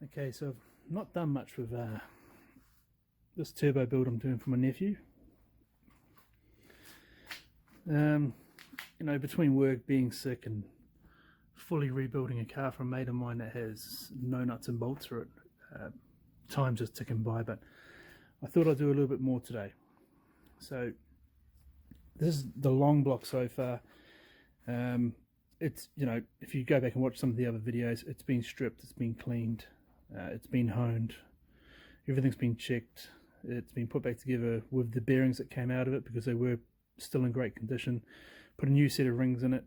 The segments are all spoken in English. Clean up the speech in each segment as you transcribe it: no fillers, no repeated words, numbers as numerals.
Okay, so I've not done much with this turbo build I'm doing for my nephew. You know, between work, being sick, and fully rebuilding a car for a mate of mine that has no nuts and bolts for it, time's just ticking by, but I thought I'd do a little bit more today. So this is the long block so far. It's, you know, if you go back and watch some of the other videos, it's been stripped, it's been cleaned, it's been honed, everything's been checked, it's been put back together with the bearings that came out of it because they were still in great condition. Put a new set of rings in it,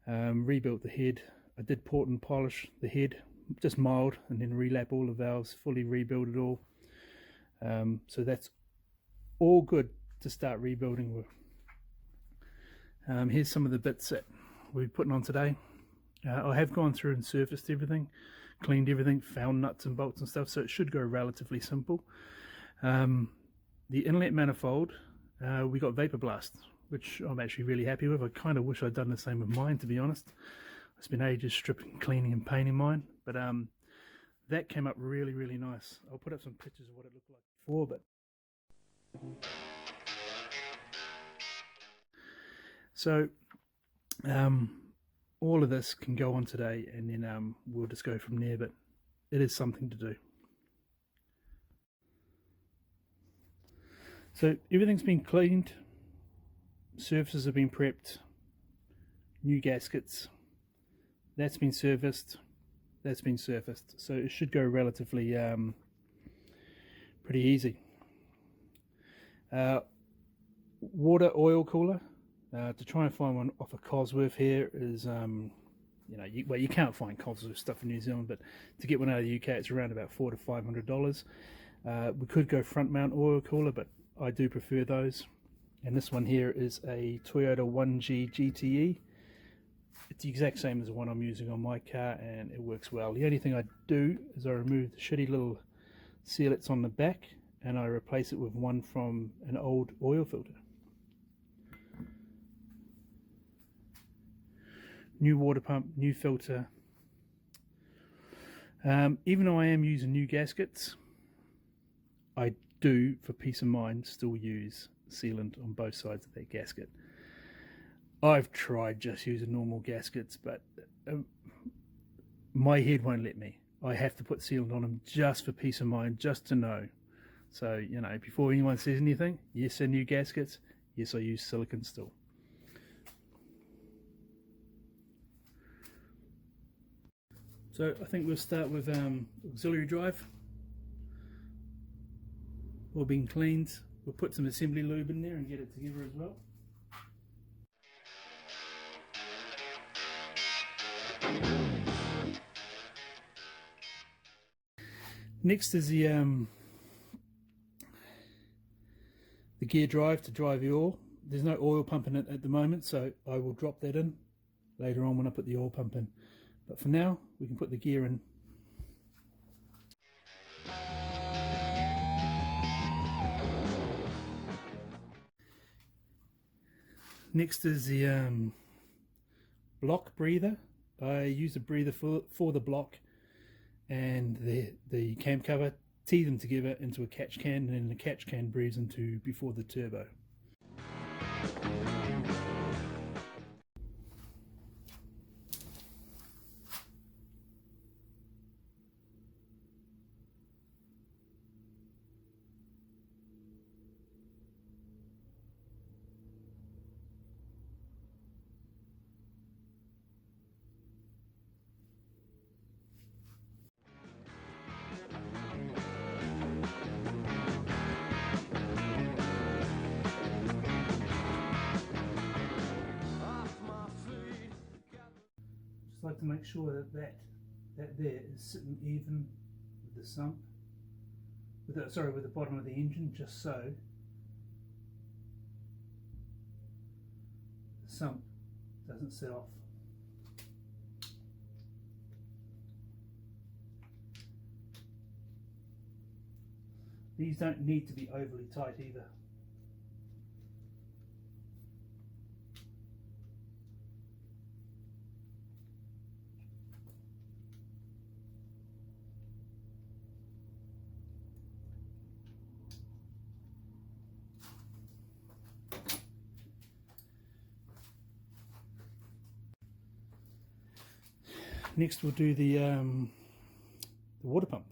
rebuilt the head. I did port and polish the head, just mild, and then relap all the valves, fully rebuild it all. So that's all good to start rebuilding with. Here's some of the bits that we're putting on today. I have gone through and surfaced everything, cleaned everything, found nuts and bolts and stuff, so it should go relatively simple. The inlet manifold, we got vapor blast, which I'm actually really happy with. I kind of wish I'd done the same with mine, to be honest. It's been ages stripping, cleaning and painting mine, but that came up really, really nice. I'll put up some pictures of what it looked like before, but so all of this can go on today, and then we'll just go from there, but it is something to do. So everything's been cleaned, surfaces have been prepped, new gaskets, that's been surfaced, that's been surfaced, so it should go relatively pretty easy. Water oil cooler, to try and find one off of Cosworth here is, you know, you can't find Cosworth stuff in New Zealand, but to get one out of the UK it's around about $400 to $500. We could go front mount oil cooler, but I do prefer those. And this one here is a Toyota 1G GTE. It's the exact same as the one I'm using on my car, and it works well. The only thing I do is I remove the shitty little sealants on the back and I replace it with one from an old oil filter. New water pump, new filter. Even though I am using new gaskets, I do, for peace of mind, still use sealant on both sides of that gasket. I've tried just using normal gaskets, but my head won't let me. I have to put sealant on them just for peace of mind, just to know. So, you know, before anyone says anything, yes, they're new gaskets, yes, I use silicone still. So I think we'll start with auxiliary drive. All been cleaned. We'll put some assembly lube in there and get it together as well. Next is the gear drive to drive the oil. There's no oil pump in it at the moment, so I will drop that in later on when I put the oil pump in. But for now, we can put the gear in. Next is the block breather. I use a breather for the block and the cam cover, tee them together into a catch can, and then the catch can breathes into before the turbo. Just like to make sure that there is sitting even with the sump, with the bottom of the engine, just so the sump doesn't set off. These don't need to be overly tight either. next we'll do the water pump.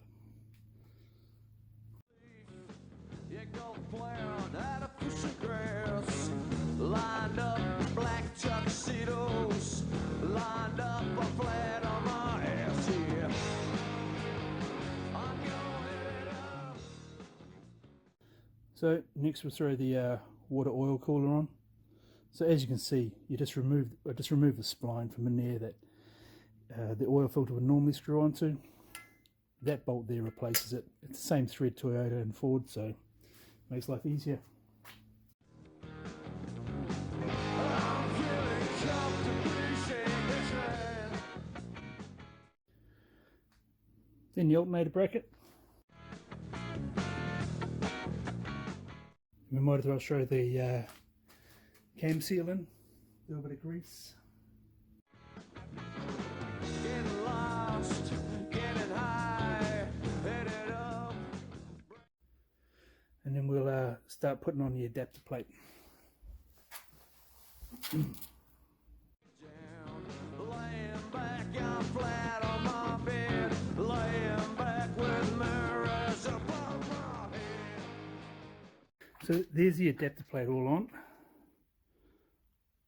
Lined up black tuxedos, lined up a flat on my ass, yeah. So next we'll throw the water oil cooler on. So as you can see, I just removed the spline from in there that the oil filter would normally screw onto. That bolt there replaces it. It's the same thread Toyota and Ford, so it makes life easier. Then the alternator bracket. We might as well show the cam seal in, a little bit of grease. Getting lost, getting high, headed up. And then we'll start putting on the adapter plate. So there's the adapter plate all on.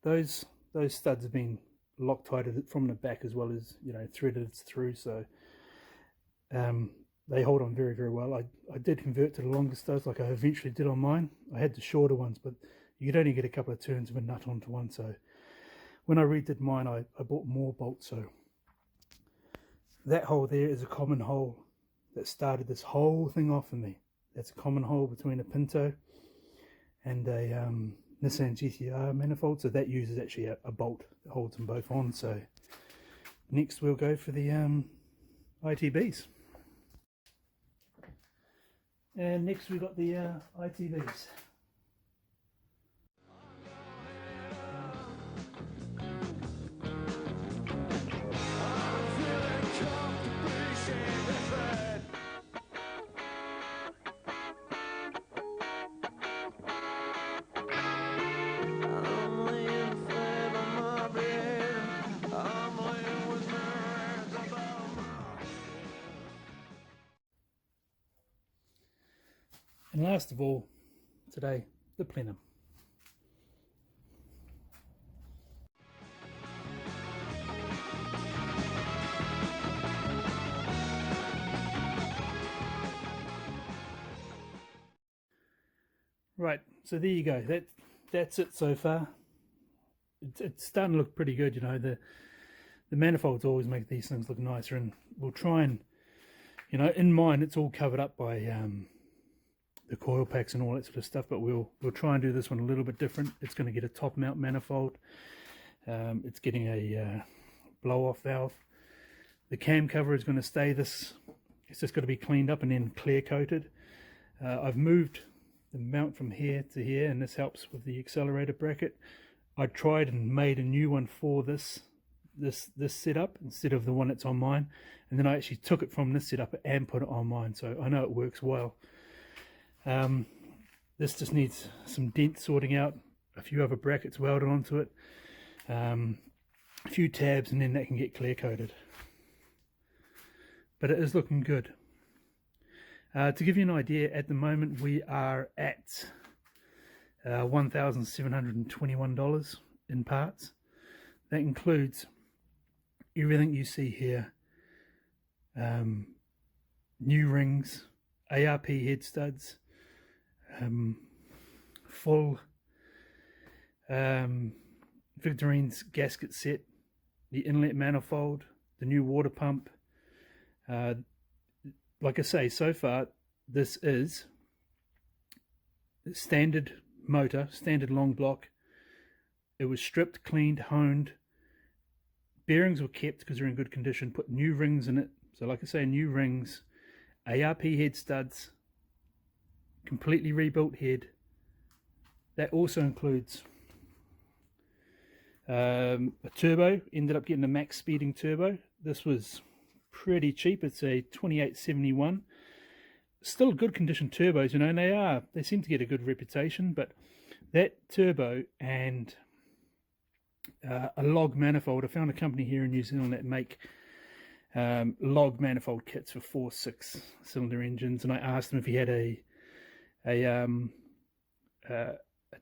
Those studs have been Loctited from the back as well as, you know, threaded through, so they hold on very, very well. I did convert to the longer studs like I eventually did on mine. I had the shorter ones, but you could only get a couple of turns of a nut onto one, so when I redid mine I bought more bolts. So that hole there is a common hole that started this whole thing off for me. That's a common hole between a Pinto and a Nissan GTR manifold, so that uses actually a bolt that holds them both on. So next we'll go for the ITBs, and next we've got the ITBs. And last of all, today, the plenum. Right, so there you go. That's it so far. It's starting to look pretty good, you know. The manifolds always make these things look nicer, and we'll try and, you know, in mine it's all covered up by the coil packs and all that sort of stuff, but we'll try and do this one a little bit different. It's going to get a top mount manifold. It's getting a blow off valve. The cam cover is going to stay this. It's just got to be cleaned up and then clear coated. I've moved the mount from here to here, and this helps with the accelerator bracket. I tried and made a new one for this setup instead of the one that's on mine, and then I actually took it from this setup and put it on mine, so I know it works well. This just needs some dent sorting out, a few other brackets welded onto it, a few tabs, and then that can get clear coated. But it is looking good. To give you an idea, at the moment we are at $1,721 in parts. That includes everything you see here: new rings, ARP head studs, full Victorine's gasket set, the inlet manifold, the new water pump. Like I say, so far this is standard motor, standard long block. It was stripped, cleaned, honed. Bearings were kept because they're in good condition. Put new rings in it. So like I say, new rings, ARP head studs, completely rebuilt head. That also includes a turbo. Ended up getting a max speeding turbo. This was pretty cheap. It's a 2871. Still good condition turbos, you know, and they seem to get a good reputation. But that turbo and a log manifold, I found a company here in New Zealand that make log manifold kits for 4 6-cylinder engines, and I asked him if he had a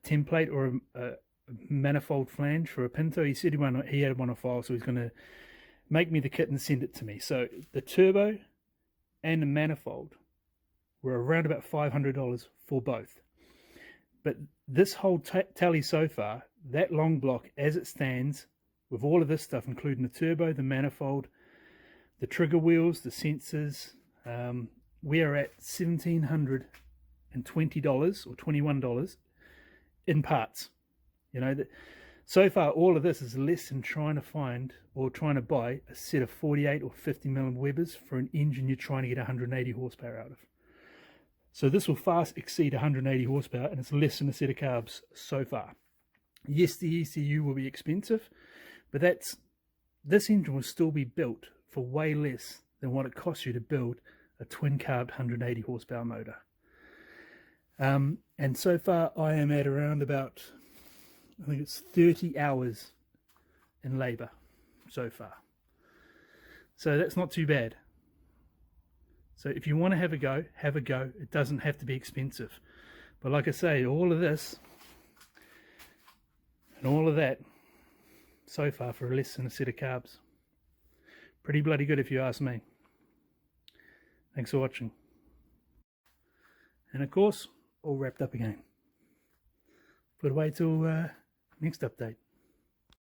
template or a manifold flange for a Pinto. He said he had one on file, so he's going to make me the kit and send it to me. So the turbo and the manifold were around about $500 for both. But this whole tally so far, that long block as it stands, with all of this stuff, including the turbo, the manifold, the trigger wheels, the sensors, we are at $1,720 or $21 in parts. You know, so far all of this is less than trying to find or trying to buy a set of 48 or 50 millimeter Webers for an engine you're trying to get 180 horsepower out of. So this will fast exceed 180 horsepower, and it's less than a set of carbs so far. Yes, the ECU will be expensive, but this engine will still be built for way less than what it costs you to build a twin carbed 180 horsepower motor. And so far I am at around about, I think it's 30 hours in labour so far. So that's not too bad. So if you want to have a go, have a go. It doesn't have to be expensive. But like I say, all of this and all of that so far for less than a set of carbs. Pretty bloody good if you ask me. Thanks for watching. And of course, all wrapped up again. But wait till next update.